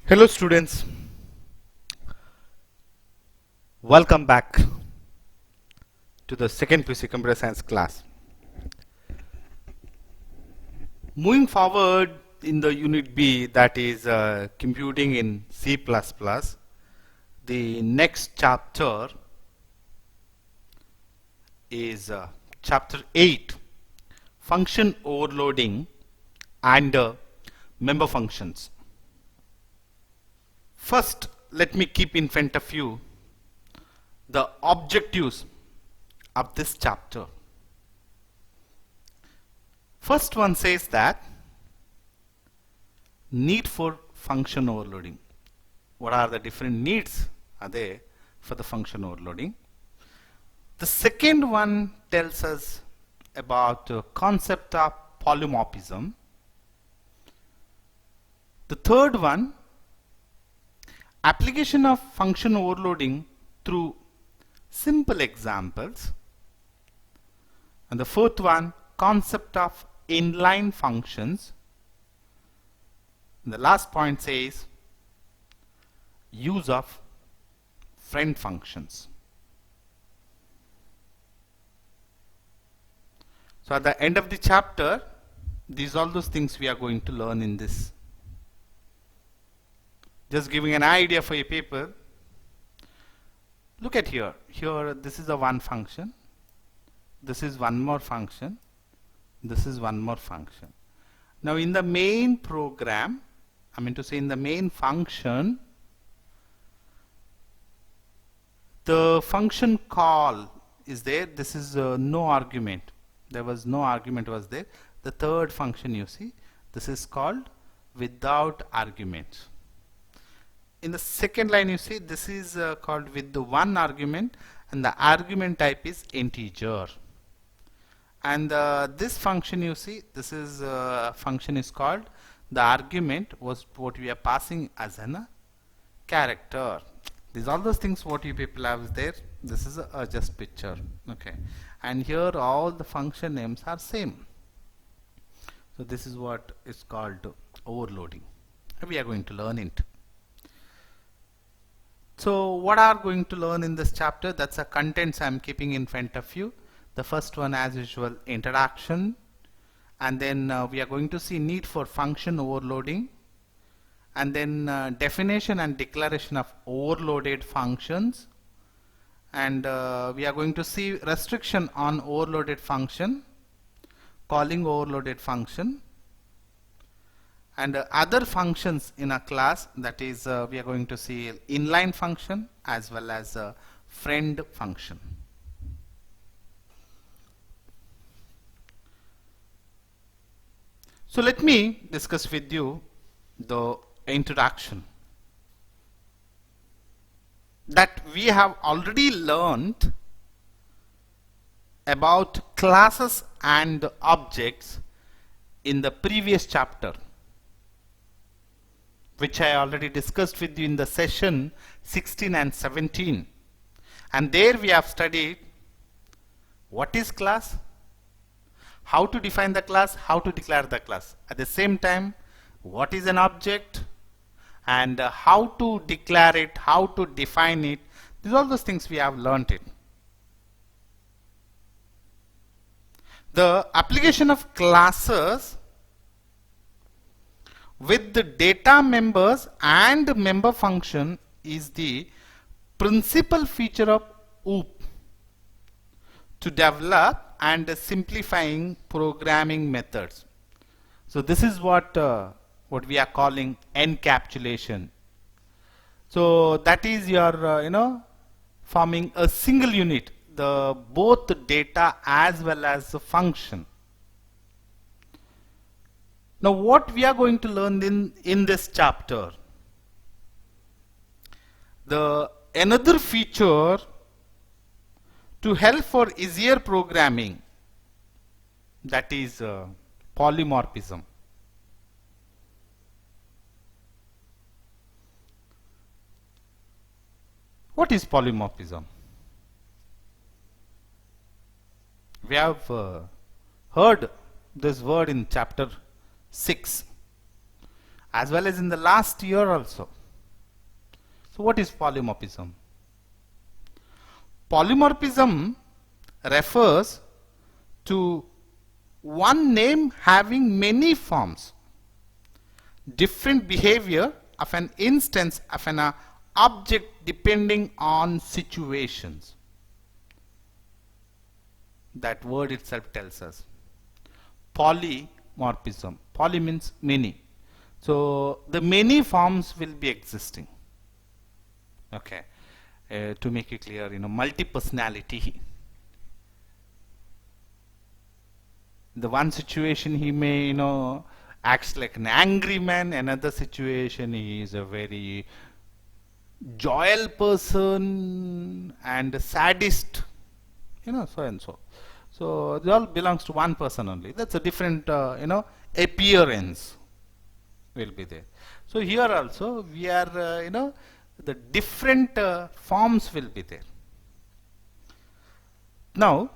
Hello students, welcome back to the second PC Computer Science class. Moving forward in the unit B, that is computing in C++, the next chapter is chapter 8, function overloading and member functions. First, let me keep in front of you the objectives of this chapter. First one says that need for function overloading. What are the different needs are there for the function overloading? The second one tells us about the concept of polymorphism. The third one, application of function overloading through simple examples. And the fourth one, concept of inline functions. And the last point says use of friend functions. So at the end of the chapter, these are all those things we are going to learn in this. Just giving an idea for your paper. Look at here. Here, this is a one function. This is one more function. This is one more function. Now, in the main program, I mean to say in the main function, the function call is there. This is no argument. There was no argument was there. The third function you see, this is called without arguments. In the second line you see this is called with the one argument, and the argument type is integer. And this function you see, this is function is called, the argument was what we are passing as a character. These all those things what you people have there. This is a just picture, okay. And here all the function names are same. So this is what is called overloading. We are going to learn it. So what are going to learn in this chapter? That's the contents I am keeping in front of you. The first one, as usual, introduction, and then we are going to see need for function overloading, and then definition and declaration of overloaded functions, and we are going to see restriction on overloaded function, calling overloaded function, and other functions in a class, that is we are going to see inline function as well as friend function. So let me discuss with you the introduction. That we have already learned about classes and objects in the previous chapter, which I already discussed with you in the session 16 and 17. And there we have studied what is class, how to define the class, how to declare the class. At the same time, what is an object, and how to declare it, how to define it. These are all those things we have learnt it. The application of classes with the data members and member function is the principal feature of OOP to develop and simplifying programming methods. So this is what we are calling encapsulation. So that is your forming a single unit, the both the data as well as the function. Now what we are going to learn in this chapter, another feature to help for easier programming, that is polymorphism. What is polymorphism? We have heard this word in chapter 6 as well as in the last year also. So what is polymorphism? Polymorphism refers to one name having many forms, different behavior of an instance of an object depending on situations. That word itself tells us. Polymorphism. Poly means many. So the many forms will be existing. Okay. To make it clear, multi-personality. The one situation he may, acts like an angry man. Another situation he is a very joyal person and a sadist. So and so. So it all belongs to one person only. That's a different, appearance will be there. So here also we are, the different forms will be there. Now,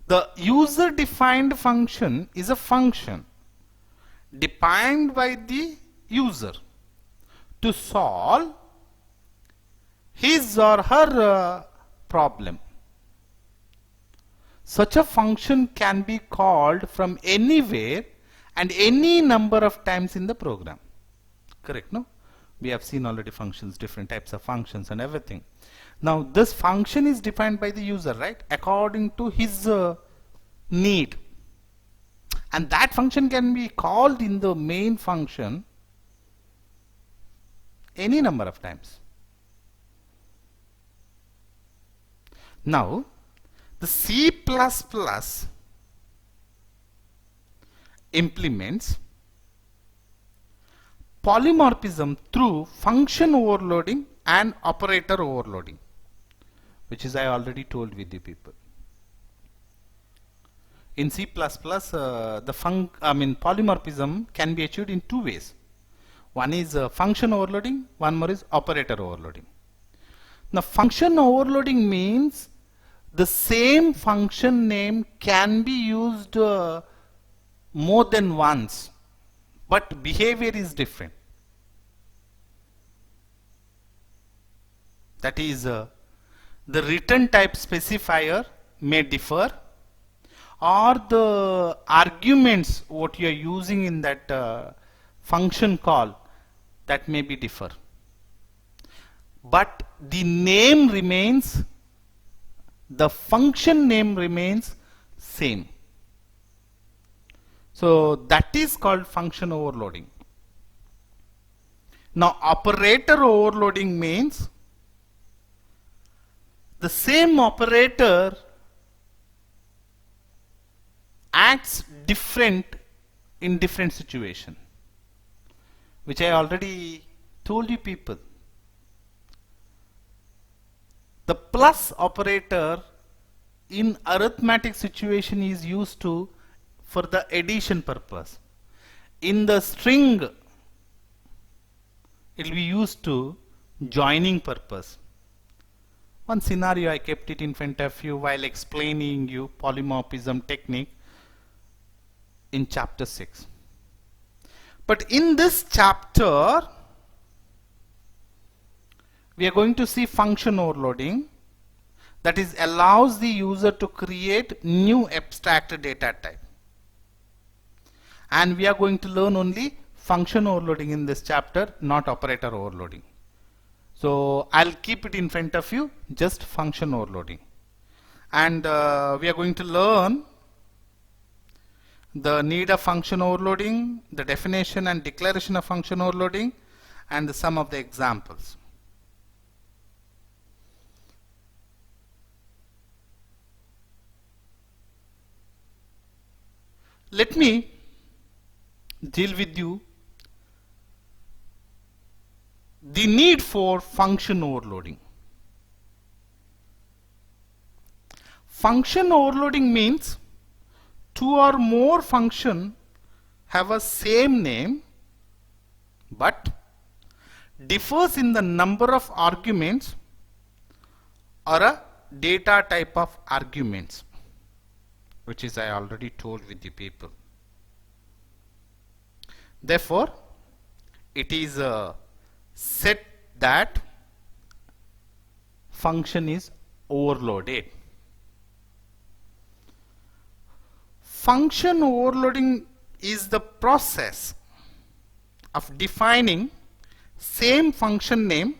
the user defined function is a function defined by the user to solve his or her problem. Such a function can be called from anywhere and any number of times in the program. Correct, no? We have seen already functions, different types of functions and everything. Now this function is defined by the user, right? According to his need. And that function can be called in the main function any number of times. Now the C++ implements polymorphism through function overloading and operator overloading, which is I already told with you people. In C++, polymorphism can be achieved in two ways. One is function overloading, one more is operator overloading. Now function overloading means the same function name can be used more than once, but behavior is different. That is, the return type specifier may differ, or the arguments what you are using in that function call, that may be differ. But the name remains, the function name remains same. So that is called function overloading. Now operator overloading means the same operator acts different in different situation, which I already told you people. The plus operator in arithmetic situation is used to for the addition purpose. In the string it will be used to joining purpose. One scenario I kept it in front of you while explaining you polymorphism technique in chapter 6. But in this chapter we are going to see function overloading, that is allows the user to create new abstract data type. And we are going to learn only function overloading in this chapter, not operator overloading. So I'll keep it in front of you, just function overloading. And we are going to learn the need of function overloading, the definition and declaration of function overloading, and some of the examples. Let me deal with you the need for function overloading. Function overloading means two or more functions have a same name but differs in the number of arguments or a data type of arguments, which is I already told with the people. Therefore, it is a set that function is overloaded. Function overloading is the process of defining same function name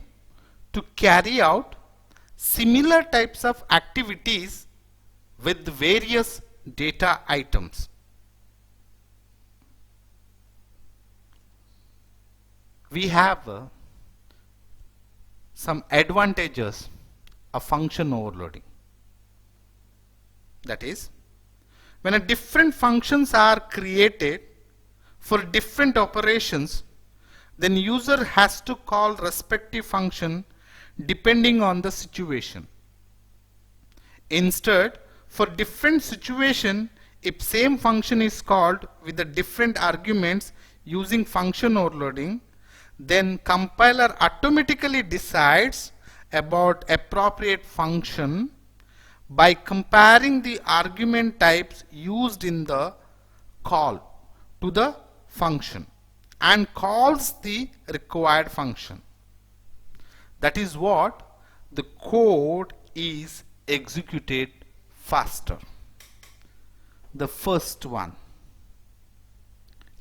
to carry out similar types of activities with various data items. We have some advantages of function overloading. That is, when different functions are created for different operations, then user has to call respective function depending on the situation. Instead, for different situation, if same function is called with the different arguments using function overloading, then compiler automatically decides about appropriate function by comparing the argument types used in the call to the function and calls the required function. That is what the code is executed faster. The first one,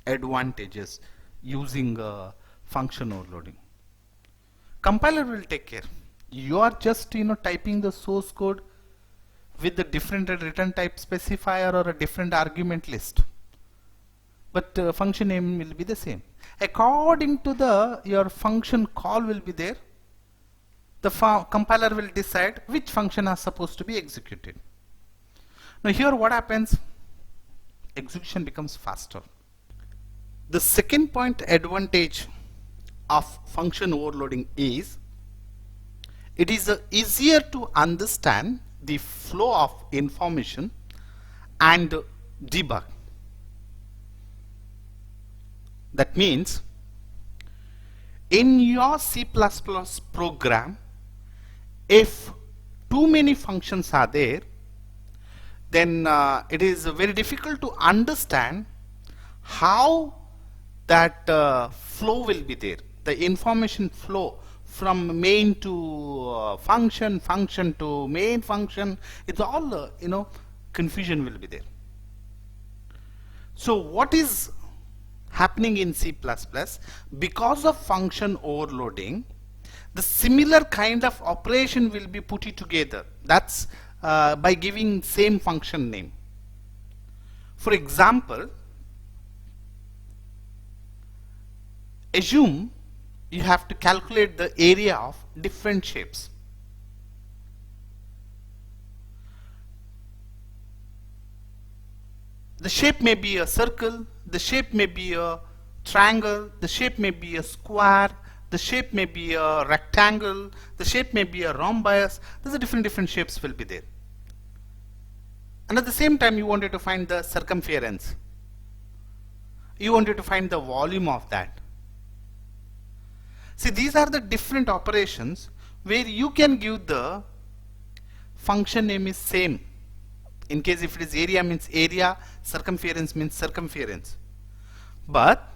advantages using function overloading. Compiler will take care. You are just typing the source code with the different return type specifier or a different argument list, but function name will be the same. According to your function call will be there, the compiler will decide which function are supposed to be executed. Now here what happens? Execution becomes faster. The second point advantage of function overloading is it is easier to understand the flow of information and debug. That means in your C++ program, if too many functions are there, then it is very difficult to understand how that flow will be there. The information flow from main to function, function to main function, it's all confusion will be there. So what is happening in C++? Because of function overloading, the similar kind of operation will be put together. That's by giving same function name. For example, assume you have to calculate the area of different shapes. The shape may be a circle, the shape may be a triangle, the shape may be a square, the shape may be a rectangle, the shape may be a rhombus. There's a different shapes will be there. And at the same time you wanted to find the circumference. You wanted to find the volume of that. See, these are the different operations where you can give the function name is same. In case if it is area means area, circumference means circumference. But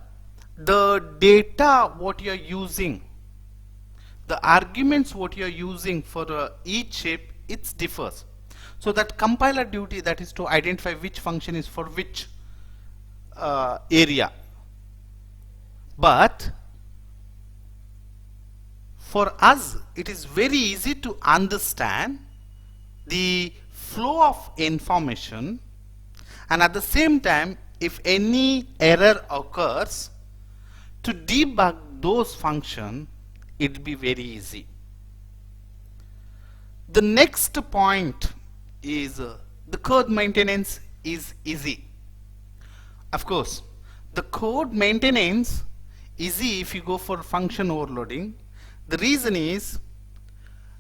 the data what you are using, the arguments what you are using for each shape, it differs. So that compiler duty, that is to identify which function is for which area. But for us, it is very easy to understand the flow of information, and at the same time, if any error occurs, to debug those functions, it will be very easy. The next point is the code maintenance is easy. Of course, the code maintenance easy if you go for function overloading. The reason is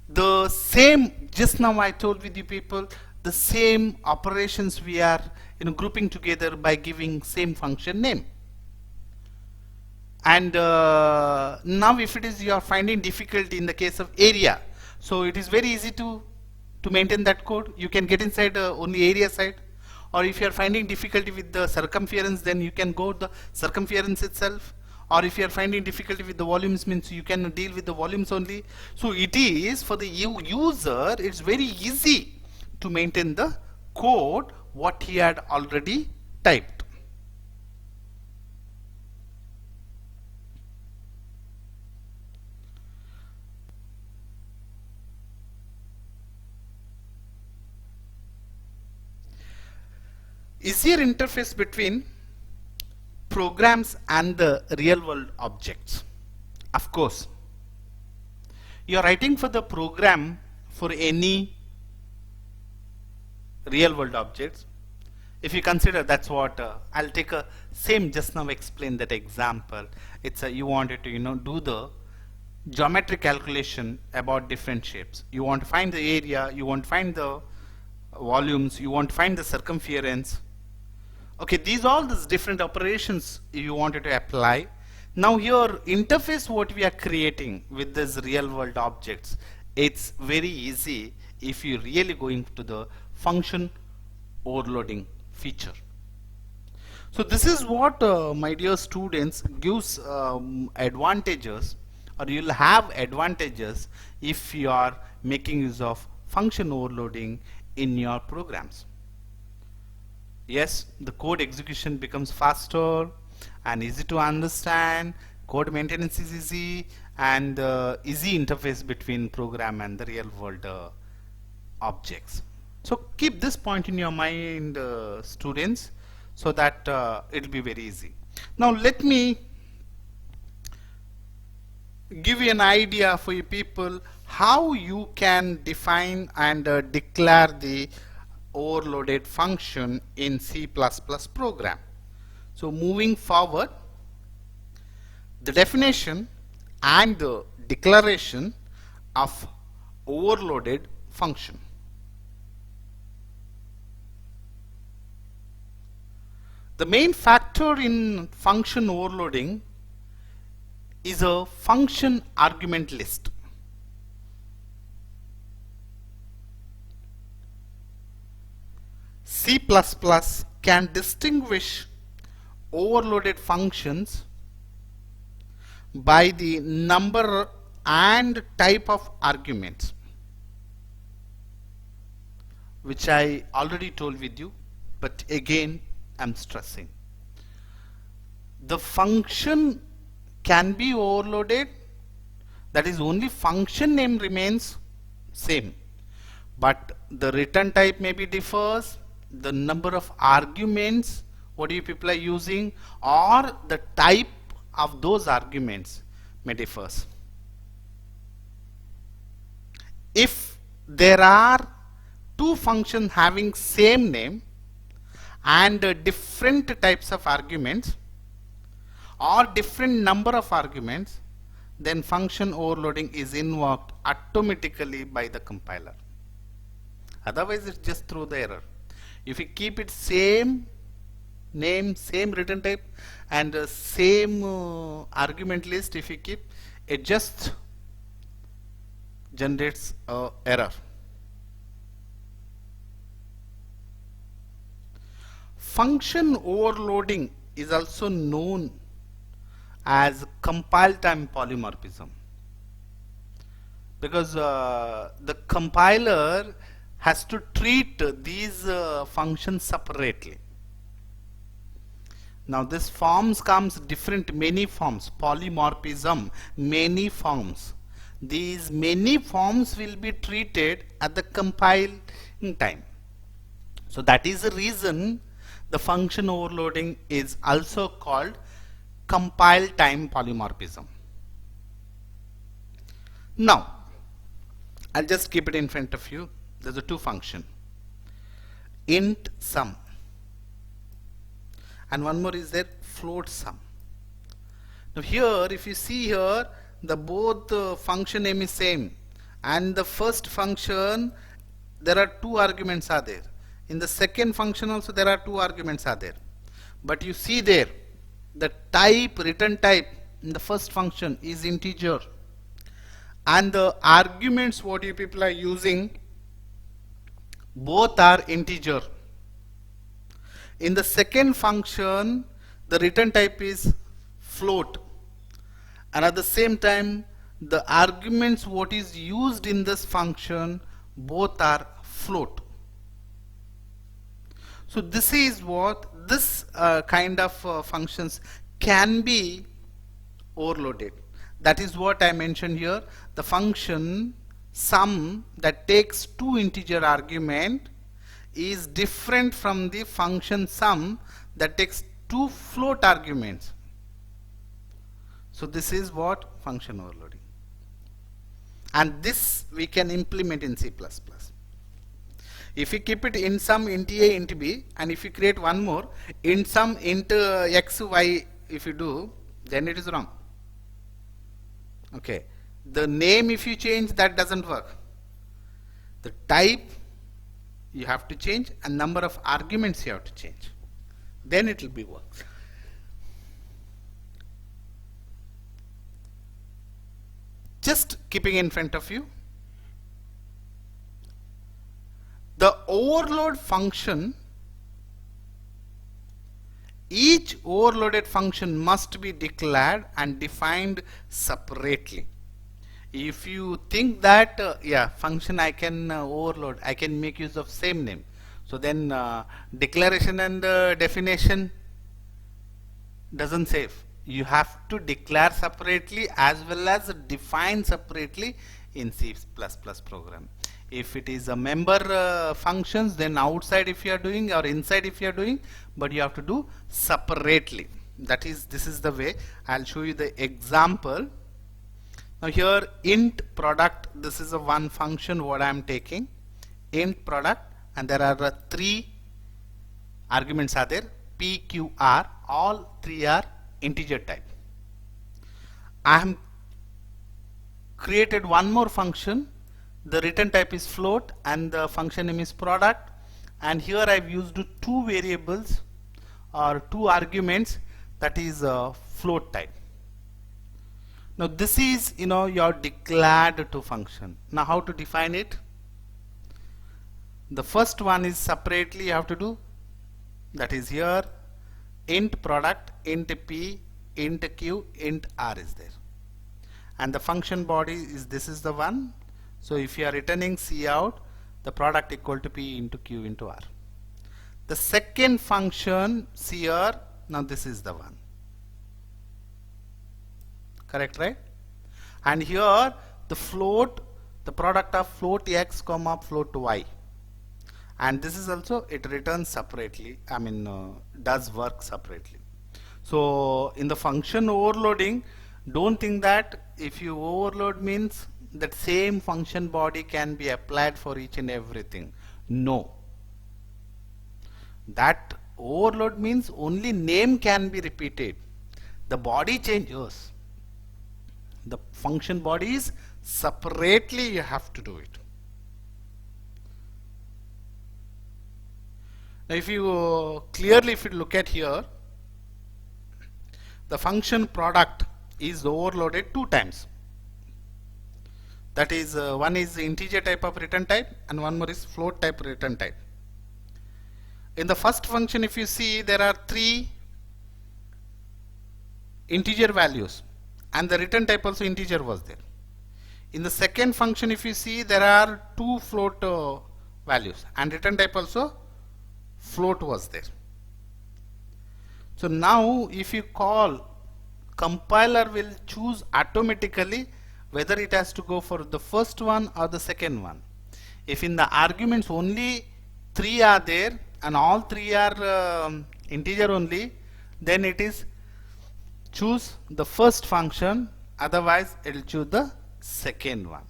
the same, just now I told with you people, the same operations we are grouping together by giving same function name. And now if it is you are finding difficulty in the case of area, so it is very easy to maintain that code. You can get inside only area side, or if you are finding difficulty with the circumference, then you can go the circumference itself, or if you are finding difficulty with the volumes, means you can deal with the volumes only. So it is for the user, it's very easy to maintain the code what he had already typed. Easier interface between programs and the real world objects. Of course, you are writing for the program for any real world objects. If you consider, that's what I'll take a same just now explain that example. It's a, you wanted to do the geometric calculation about different shapes. You want to find the area, you want to find the volumes, you want to find the circumference. Okay, these all these different operations you wanted to apply. Now here interface what we are creating with this real world objects, it's very easy if you really going to the function overloading feature. So this is what my dear students gives advantages, or you'll have advantages if you are making use of function overloading in your programs. Yes, the code execution becomes faster and easy to understand, code maintenance is easy, and easy interface between program and the real world objects. So keep this point in your mind, students, so that it will be very easy. Now let me give you an idea for you people how you can define and declare the overloaded function in C++ program. So moving forward, the definition and the declaration of overloaded function. The main factor in function overloading is a function argument list. C++ can distinguish overloaded functions by the number and type of arguments, which I already told with you, but again I'm stressing. The function can be overloaded, that is only function name remains same, but the return type maybe differs, the number of arguments what you people are using, or the type of those arguments may differs. If there are two functions having same name and different types of arguments or different number of arguments, then function overloading is invoked automatically by the compiler. Otherwise it just throw the error. If you keep it same name, same return type, and same argument list, if you keep it, just generates error. Function overloading is also known as compile time polymorphism, because the compiler has to treat these functions separately. Now this forms comes different, many forms, polymorphism, many forms. These many forms will be treated at the compiling time. So that is the reason the function overloading is also called compile time polymorphism. Now I'll just keep it in front of you. There's a two function, int sum, and one more is there, float sum. Now here if you see here, the both function name is same, and the first function there are two arguments are there. In the second function also there are two arguments are there. But you see there, the type, return type in the first function is integer, and the arguments what you people are using both are integer. In the second function the return type is float, and at the same time the arguments what is used in this function both are float. So this is what this kind of functions can be overloaded. That is what I mentioned here. The function sum that takes two integer argument is different from the function sum that takes two float arguments. So this is what function overloading, and this we can implement in C++. If you keep it int sum int a int b, and if you create one more int sum int x y, if you do, then it is wrong. Okay, the name if you change, that doesn't work. The type you have to change and number of arguments you have to change, then it will be work. Just keeping in front of you, the overload function, each overloaded function must be declared and defined separately. If you think that yeah, function I can overload, I can make use of same name, so then declaration and definition doesn't save. You have to declare separately as well as define separately in C++ program. If it is a member functions, then outside if you are doing or inside if you are doing, but you have to do separately. That is, this is the way. I'll show you the example. Now here int product, this is a one function what I am taking, int product, and there are three arguments are there, p, q, r, all three are integer type. I have created one more function. The return type is float and the function name is product, and here I've used two variables or two arguments, that is float type. Now this is your declared to function. Now how to define it? The first one is separately you have to do, that is here int product, int p, int q, int r is there, and the function body is, this is the one. So if you are returning cout, the product equal to p into q into r. The second function cr, now this is the one, correct, right? And here the float, the product of float x comma float y, and this is also, it returns separately, I mean does work separately. So in the function overloading, don't think that if you overload means that same function body can be applied for each and everything. No, that overload means only name can be repeated, the body changes, the function bodies separately you have to do it. Now if you clearly, if you look at here, the function product is overloaded two times. That is one is integer type of return type and one more is float type return type. In the first function, if you see, there are three integer values and the return type also integer was there. In the second function, if you see, there are two float values and return type also float was there. So now if you call, compiler will choose automatically whether it has to go for the first one or the second one. If in the arguments only three are there and all three are integer only, then it is choose the first function, otherwise it will choose the second one.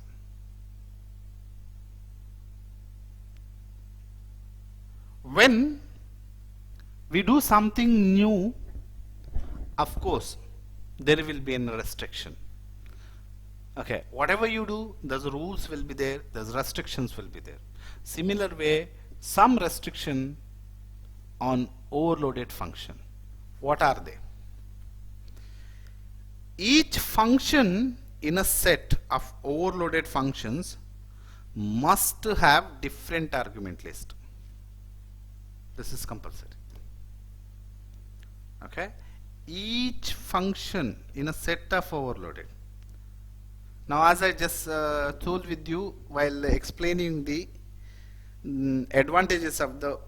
When we do something new, of course there will be a restriction. Okay, whatever you do, those rules will be there, those restrictions will be there. Similar way, some restriction on overloaded function. What are they? Each function in a set of overloaded functions must have different argument list. This is compulsory. Okay, each function in a set of overloaded. Now, as I just told with you while explaining the advantages of the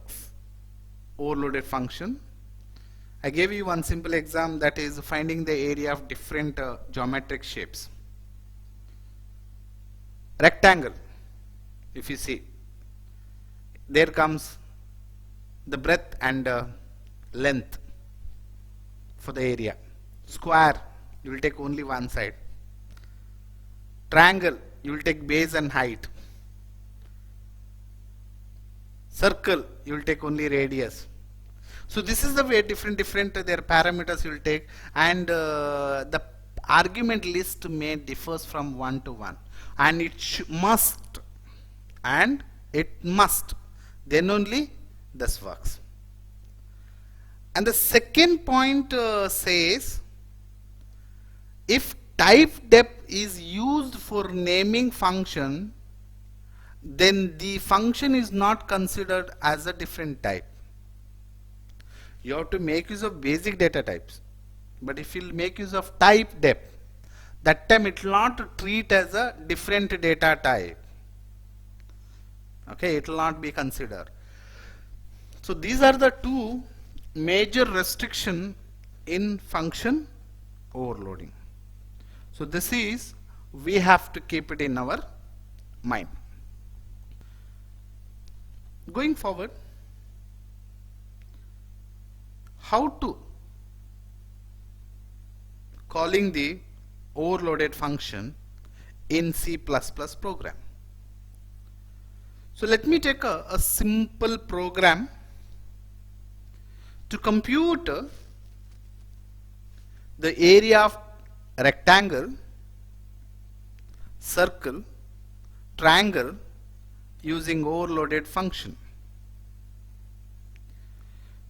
overloaded function, I gave you one simple example, that is finding the area of different geometric shapes. Rectangle, if you see, there comes the breadth and length for the area. Square, you will take only one side. Triangle, you will take base and height. Circle, you will take only radius. So this is the way different their parameters you will take, and the argument list may differs from 1 to 1, and it must, then only this works. And the second point says, if type dep is used for naming function, then the function is not considered as a different type. You have to make use of basic data types, but if you make use of type dep, that time it will not treat as a different data type. Okay, it will not be considered. So these are the two major restriction in function overloading. So this is, we have to keep it in our mind. Going forward, how to calling the overloaded function in C++ program. So let me take a simple program to compute the area of rectangle, circle, triangle using overloaded function.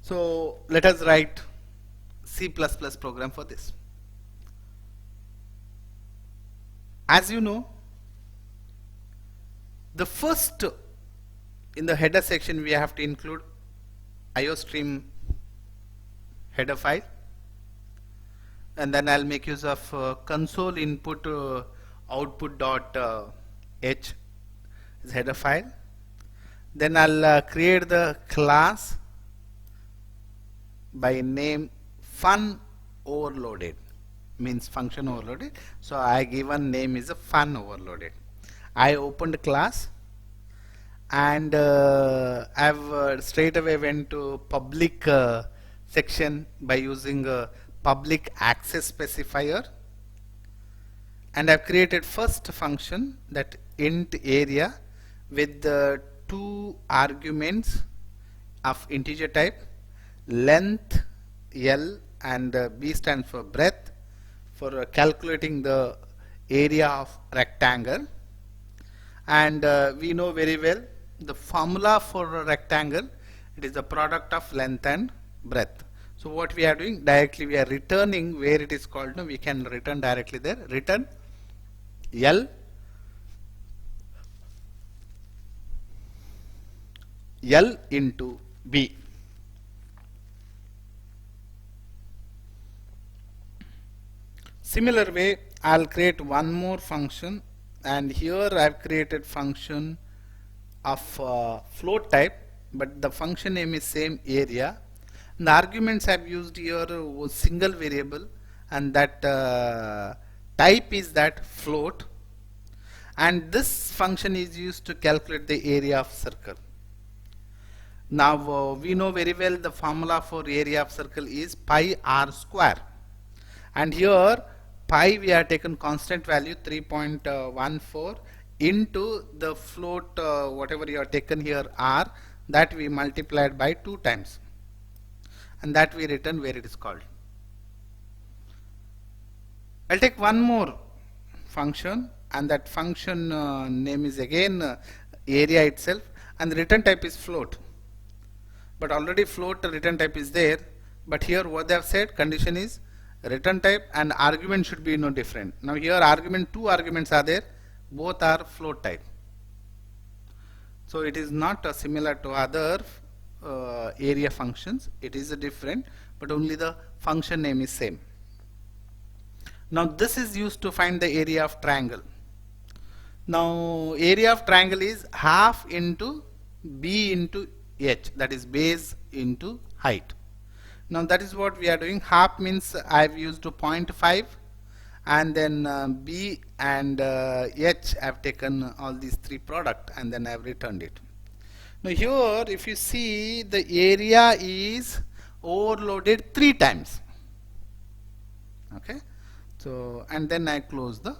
So let us write C++ program for this. As you know, the first, in the header section we have to include IOStream header file, and then I'll make use of console input output.h is header file. Then I'll create the class by name fun overloaded, means function overloaded. So I given name is a fun overloaded. I opened class, and I've straight away went to public section by using a public access specifier, and I've created first function, that int area, with the two arguments of integer type, length L and B stands for breadth, for calculating the area of rectangle. And we know very well the formula for a rectangle, it is the product of length and breadth. So what we are doing, directly we are returning where it is called, no, we can return directly there, return L into B. Similar way, I'll create one more function, and here I've created function of float type, but the function name is same area. And the arguments I've used here was single variable, and that type is that float, and this function is used to calculate the area of circle. Now we know very well the formula for area of circle is pi r square, and here pi we have taken constant value 3.14 into the float whatever you have taken here r, that we multiplied by 2 times, and that we return where it is called. I'll take one more function, and that function name is again area itself, and the return type is float. But already float return type is there, but here what they have said, condition is return type and argument should be no different. Now here argument, two arguments are there, both are float type. So it is not similar to other area functions, it is different, but only the function name is same. Now this is used to find the area of triangle. Now area of triangle is half into b into h, that is base into height. Now that is what we are doing. Half means I have used 0.5, and then b and h I have taken all these three product and then I have returned it. Now here if you see, the area is overloaded 3 times. Okay, so and then I close the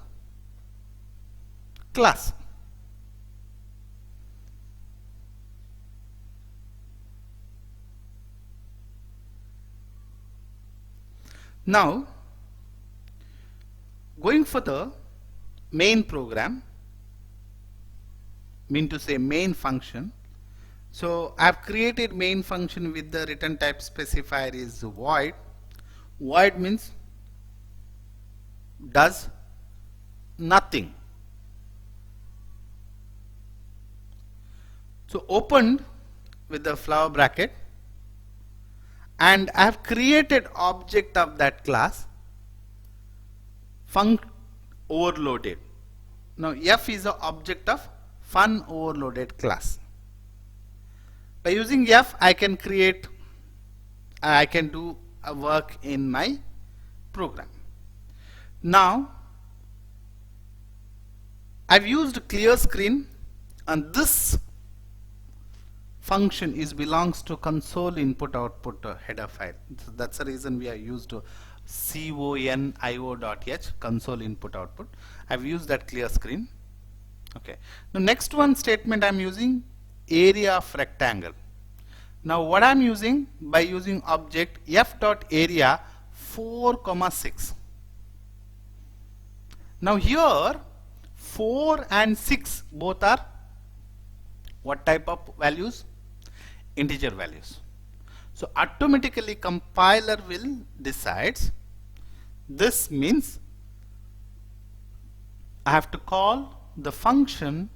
class. Now going for the main program, mean to say main function. So I have created main function with the return type specifier is void. Void means does nothing. So opened with the flower bracket, and I have created object of that class func overloaded. Now f is the object of fun overloaded class. By using f I can create, I can do a work in my program. Now I've used clear screen, and this function is belongs to console input output header file. So that's the reason we are used to conio.h, console input output. I've used that clear screen. Okay. Now next one statement I'm using area of rectangle. Now what I'm using, by using object f.area 4,6. Now here 4 and 6 both are what type of values? Integer values. So automatically compiler will decides, this means I have to call the function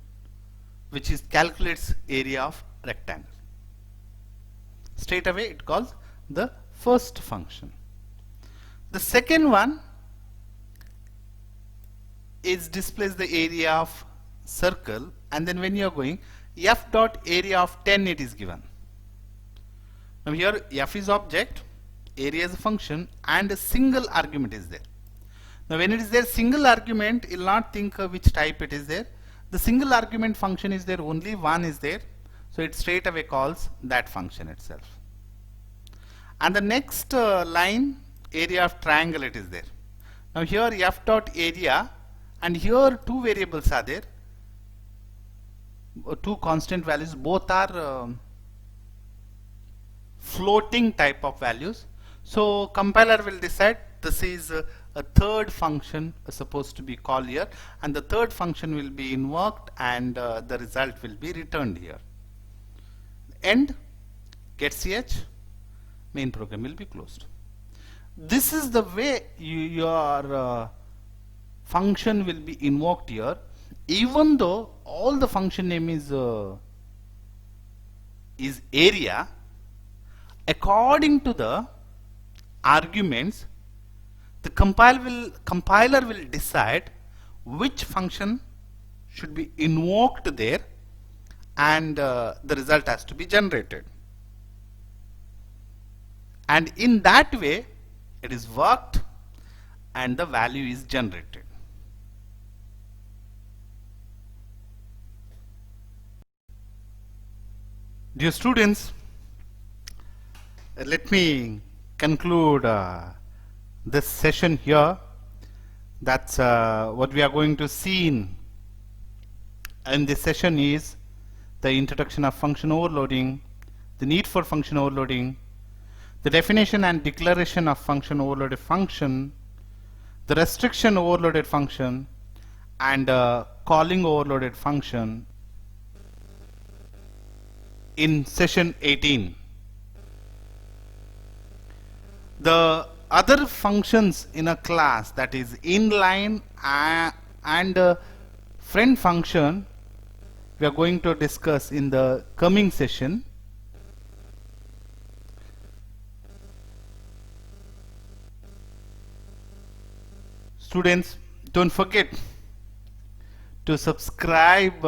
which is calculates area of rectangle. Straight away it calls the first function. The second one is displays the area of circle, and then when you are going f dot area of 10 it is given. Now here f is object, area is a function, and a single argument is there. Now when it is there single argument, you will not think which type it is there. The single argument function is there, only one is there, so it straight away calls that function itself. And the next line, area of triangle, it is there. Now here f dot area, and here two variables are there, two constant values, both are floating type of values. So compiler will decide this is a third function supposed to be called here, and the third function will be invoked, and the result will be returned here. End get ch, main program will be closed. This is the way your function will be invoked here, even though all the function name is area. According to the arguments, the compiler will decide which function should be invoked there, and the result has to be generated. And in that way it is worked and the value is generated. Dear students, let me conclude this session here. That's what we are going to see in this session is the introduction of function overloading, the need for function overloading, the definition and declaration of function overloaded function, the restriction overloaded function, and calling overloaded function in session 18. The other functions in a class, that is inline and friend function, we are going to discuss in the coming session. Students, don't forget to subscribe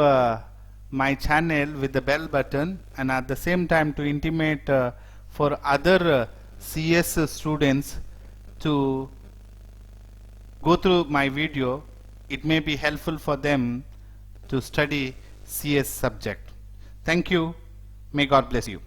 my channel with the bell button, and at the same time to intimate for other CS students to go through my video. It may be helpful for them to study CS subject. Thank you. May God bless you.